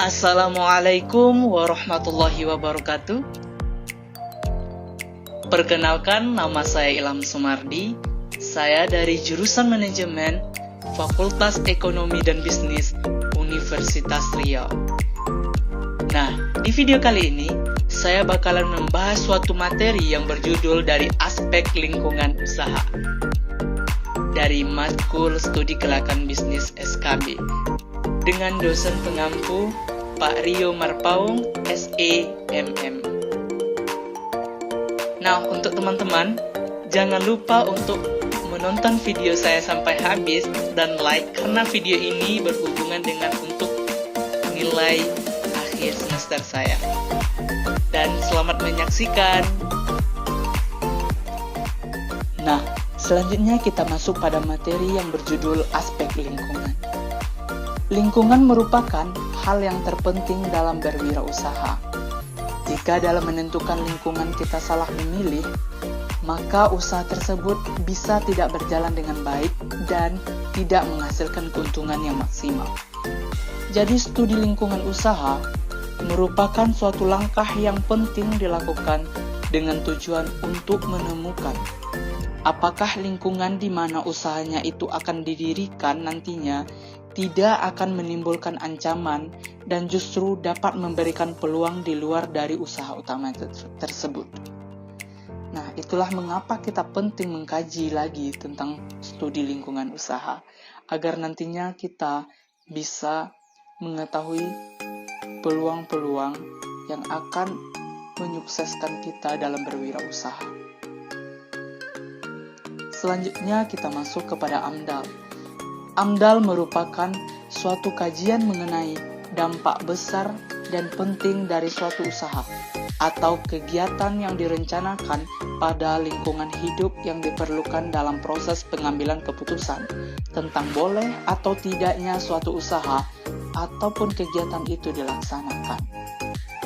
Assalamualaikum warahmatullahi wabarakatuh. Perkenalkan, nama saya Ilham Sumardi. Saya dari jurusan Manajemen Fakultas Ekonomi dan Bisnis Universitas Riau. Nah, di video kali ini saya bakalan membahas suatu materi yang berjudul dari aspek lingkungan usaha dari matkul studi Kelakon Bisnis SKB dengan dosen pengampu Pak Rio Marpaung, SEMM. Nah, untuk teman-teman, jangan lupa untuk menonton video saya sampai habis dan like, karena video ini berhubungan dengan untuk nilai akhir semester saya. Dan selamat menyaksikan. Nah, selanjutnya kita masuk pada materi yang berjudul aspek lingkungan. Lingkungan merupakan hal yang terpenting dalam berwirausaha. Jika dalam menentukan lingkungan kita salah memilih, maka usaha tersebut bisa tidak berjalan dengan baik dan tidak menghasilkan keuntungan yang maksimal. Jadi studi lingkungan usaha merupakan suatu langkah yang penting dilakukan dengan tujuan untuk menemukan apakah lingkungan di mana usahanya itu akan didirikan nantinya tidak akan menimbulkan ancaman dan justru dapat memberikan peluang di luar dari usaha utama tersebut. Nah, itulah mengapa kita penting mengkaji lagi tentang studi lingkungan usaha, agar nantinya kita bisa mengetahui peluang-peluang yang akan menyukseskan kita dalam berwirausaha. Selanjutnya kita masuk kepada AMDAL. AMDAL merupakan suatu kajian mengenai dampak besar dan penting dari suatu usaha atau kegiatan yang direncanakan pada lingkungan hidup yang diperlukan dalam proses pengambilan keputusan tentang boleh atau tidaknya suatu usaha ataupun kegiatan itu dilaksanakan.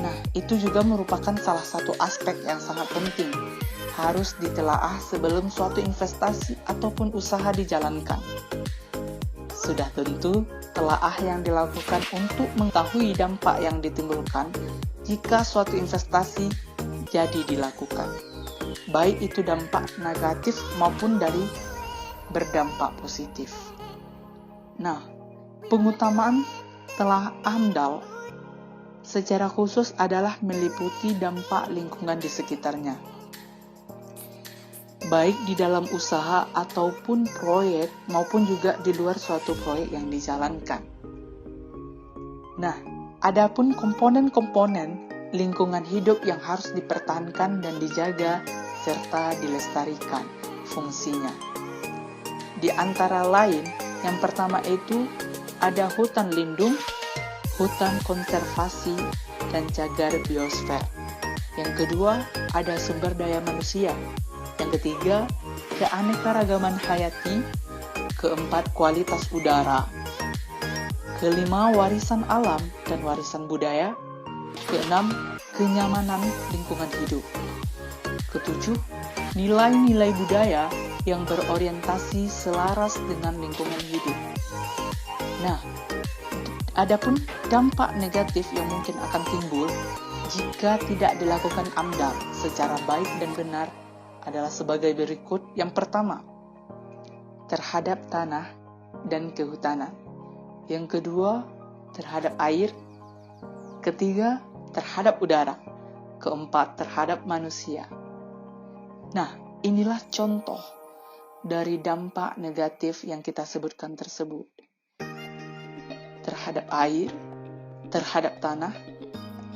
Nah, itu juga merupakan salah satu aspek yang sangat penting, harus ditelaah sebelum suatu investasi ataupun usaha dijalankan. Sudah tentu, telaah yang dilakukan untuk mengetahui dampak yang ditimbulkan jika suatu investasi jadi dilakukan, baik itu dampak negatif maupun dari berdampak positif. Nah, pengutamaan telaah AMDAL secara khusus adalah meliputi dampak lingkungan di sekitarnya, baik di dalam usaha ataupun proyek maupun juga di luar suatu proyek yang dijalankan. Nah, adapun komponen-komponen lingkungan hidup yang harus dipertahankan dan dijaga serta dilestarikan fungsinya. Di antara lain, yang pertama itu ada hutan lindung, hutan konservasi, dan cagar biosfer. Yang kedua, ada sumber daya manusia. Yang ketiga, keanekaragaman hayati. Keempat, kualitas udara. Kelima, warisan alam dan warisan budaya. Keenam, kenyamanan lingkungan hidup. Ketujuh, nilai-nilai budaya yang berorientasi selaras dengan lingkungan hidup. Nah, adapun dampak negatif yang mungkin akan timbul jika tidak dilakukan AMDAL secara baik dan benar adalah sebagai berikut. Yang pertama, terhadap tanah dan kehutanan. Yang kedua, terhadap air. Ketiga, terhadap udara. Keempat, terhadap manusia. Nah, inilah contoh dari dampak negatif yang kita sebutkan tersebut. Terhadap air, terhadap tanah,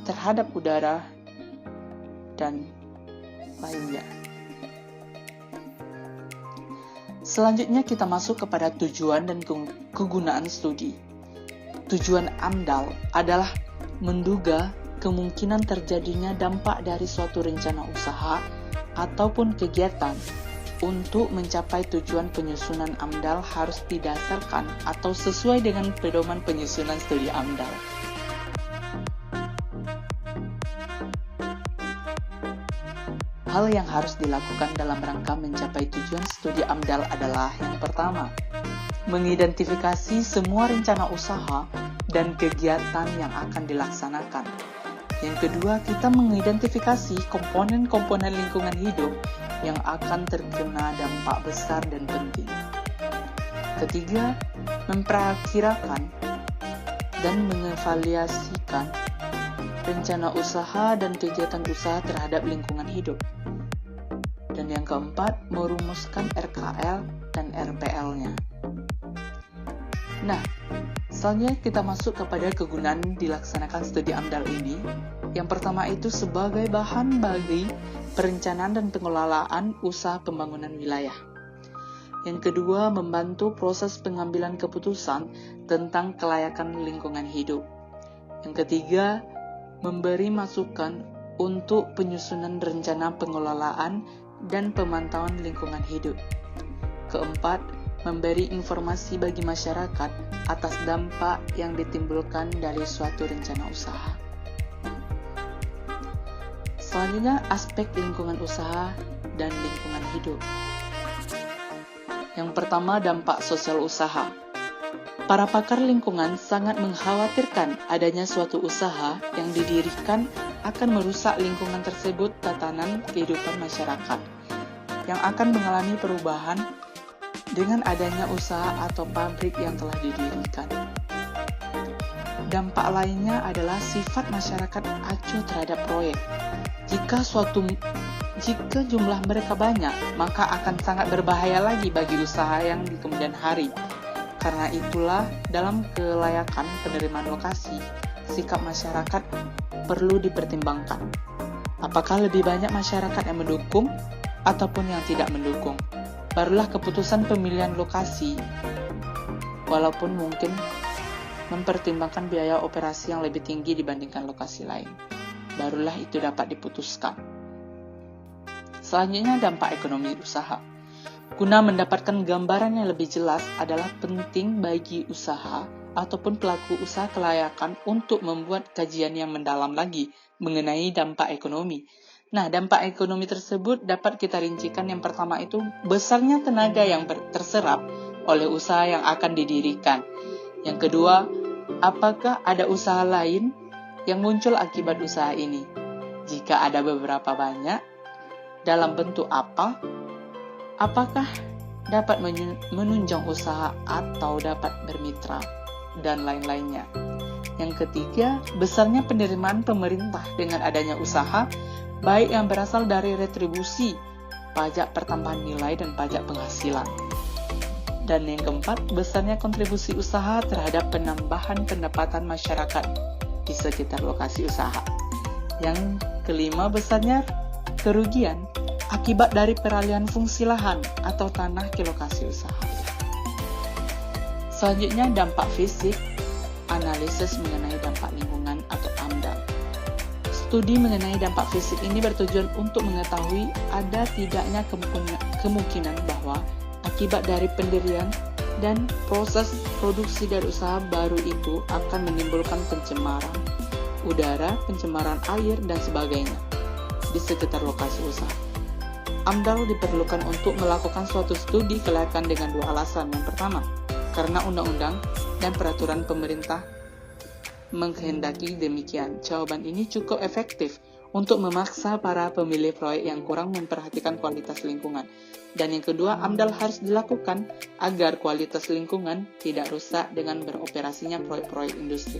terhadap udara, dan lainnya. Selanjutnya kita masuk kepada tujuan dan kegunaan studi. Tujuan AMDAL adalah menduga kemungkinan terjadinya dampak dari suatu rencana usaha ataupun kegiatan. Untuk mencapai tujuan penyusunan AMDAL harus didasarkan atau sesuai dengan pedoman penyusunan studi AMDAL. Hal yang harus dilakukan dalam rangka mencapai tujuan studi AMDAL adalah yang pertama, mengidentifikasi semua rencana usaha dan kegiatan yang akan dilaksanakan. Yang kedua, kita mengidentifikasi komponen-komponen lingkungan hidup yang akan terkena dampak besar dan penting. Ketiga, memperakirakan dan mengevaluasikan rencana usaha dan kegiatan usaha terhadap lingkungan hidup. Dan yang keempat, merumuskan RKL dan RPL-nya. Nah, selanjutnya kita masuk kepada kegunaan dilaksanakan studi AMDAL ini. Yang pertama itu sebagai bahan bagi perencanaan dan pengelolaan usaha pembangunan wilayah. Yang kedua, membantu proses pengambilan keputusan tentang kelayakan lingkungan hidup. Yang ketiga, memberi masukan untuk penyusunan rencana pengelolaan dan pemantauan lingkungan hidup. Keempat, memberi informasi bagi masyarakat atas dampak yang ditimbulkan dari suatu rencana usaha. Selanjutnya, aspek lingkungan usaha dan lingkungan hidup. Yang pertama, dampak sosial usaha. Para pakar lingkungan sangat mengkhawatirkan adanya suatu usaha yang didirikan akan merusak lingkungan tersebut, tatanan kehidupan masyarakat yang akan mengalami perubahan dengan adanya usaha atau pabrik yang telah didirikan. Dampak lainnya adalah sifat masyarakat acuh terhadap proyek. Jika jumlah mereka banyak, maka akan sangat berbahaya lagi bagi usaha yang di kemudian hari. Karena itulah, dalam kelayakan penerimaan lokasi, sikap masyarakat perlu dipertimbangkan. Apakah lebih banyak masyarakat yang mendukung ataupun yang tidak mendukung? Barulah keputusan pemilihan lokasi, walaupun mungkin mempertimbangkan biaya operasi yang lebih tinggi dibandingkan lokasi lain. Barulah itu dapat diputuskan. Selanjutnya, dampak ekonomi usaha. Guna mendapatkan gambaran yang lebih jelas adalah penting bagi usaha ataupun pelaku usaha kelayakan untuk membuat kajian yang mendalam lagi mengenai dampak ekonomi. Nah, dampak ekonomi tersebut dapat kita rincikan. Yang pertama itu besarnya tenaga yang terserap oleh usaha yang akan didirikan. Yang kedua, apakah ada usaha lain yang muncul akibat usaha ini? Jika ada beberapa banyak, dalam bentuk apa? Apakah dapat menunjang usaha atau dapat bermitra, dan lain-lainnya. Yang ketiga, besarnya penerimaan pemerintah dengan adanya usaha, baik yang berasal dari retribusi, pajak pertambahan nilai, dan pajak penghasilan. Dan yang keempat, besarnya kontribusi usaha terhadap penambahan pendapatan masyarakat di sekitar lokasi usaha. Yang kelima, besarnya kerugian akibat dari peralihan fungsi lahan atau tanah ke lokasi usaha. Selanjutnya, dampak fisik, analisis mengenai dampak lingkungan atau AMDAL. Studi mengenai dampak fisik ini bertujuan untuk mengetahui ada tidaknya kemungkinan bahwa akibat dari pendirian dan proses produksi dari usaha baru itu akan menimbulkan pencemaran udara, pencemaran air, dan sebagainya di sekitar lokasi usaha. AMDAL diperlukan untuk melakukan suatu studi kelayakan dengan dua alasan. Yang pertama, karena undang-undang dan peraturan pemerintah menghendaki demikian. Jawaban ini cukup efektif untuk memaksa para pemilih proyek yang kurang memperhatikan kualitas lingkungan. Dan yang kedua, AMDAL harus dilakukan agar kualitas lingkungan tidak rusak dengan beroperasinya proyek-proyek industri.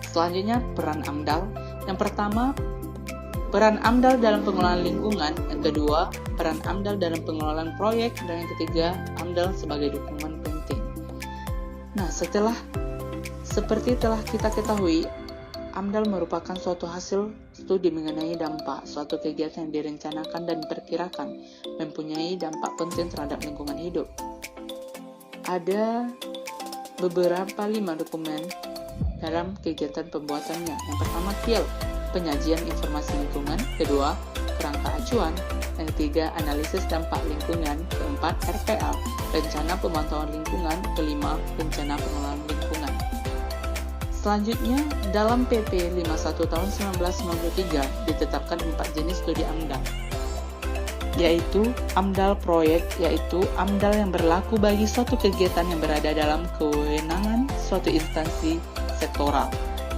Selanjutnya, peran AMDAL. Yang pertama, peran AMDAL dalam pengelolaan lingkungan. Yang kedua, peran AMDAL dalam pengelolaan proyek. Dan yang ketiga, AMDAL sebagai dukungan penting. Nah, seperti telah kita ketahui, AMDAL merupakan suatu hasil studi mengenai dampak suatu kegiatan yang direncanakan dan diperkirakan mempunyai dampak penting terhadap lingkungan hidup. Ada beberapa 5 dokumen dalam kegiatan pembuatannya. Yang pertama, KIL, penyajian informasi lingkungan. Kedua, kerangka acuan. Yang ketiga, analisis dampak lingkungan. Keempat, RPL, rencana pemantauan lingkungan. Kelima, rencana pengelolaan lingkungan. Selanjutnya, dalam PP 51 tahun 1993 ditetapkan 4 jenis studi AMDAL. yaitu AMDAL proyek, yaitu AMDAL yang berlaku bagi suatu kegiatan yang berada dalam kewenangan suatu instansi sektoral.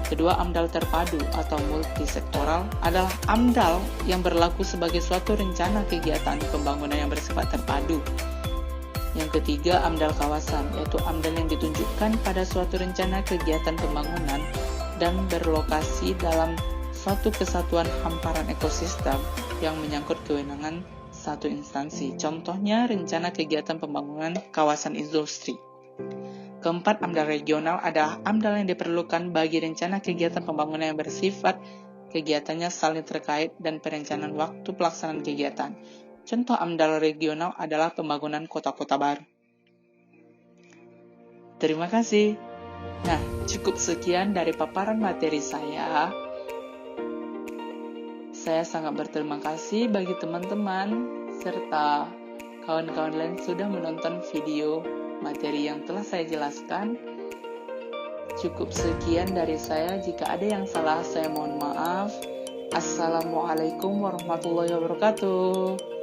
Kedua, AMDAL terpadu atau multisektoral adalah AMDAL yang berlaku sebagai suatu rencana kegiatan pembangunan yang bersifat terpadu. Yang ketiga, AMDAL kawasan, yaitu AMDAL yang ditunjukkan pada suatu rencana kegiatan pembangunan dan berlokasi dalam suatu kesatuan hamparan ekosistem yang menyangkut kewenangan satu instansi. Contohnya, rencana kegiatan pembangunan kawasan industri. Keempat, AMDAL regional adalah AMDAL yang diperlukan bagi rencana kegiatan pembangunan yang bersifat kegiatannya saling terkait dan perencanaan waktu pelaksanaan kegiatan. Contoh AMDAL regional adalah pembangunan kota-kota baru. Terima kasih. Nah, cukup sekian dari paparan materi saya. Saya sangat berterima kasih bagi teman-teman serta kawan-kawan lain sudah menonton video materi yang telah saya jelaskan. Cukup sekian dari saya. Jika ada yang salah, saya mohon maaf. Assalamualaikum warahmatullahi wabarakatuh.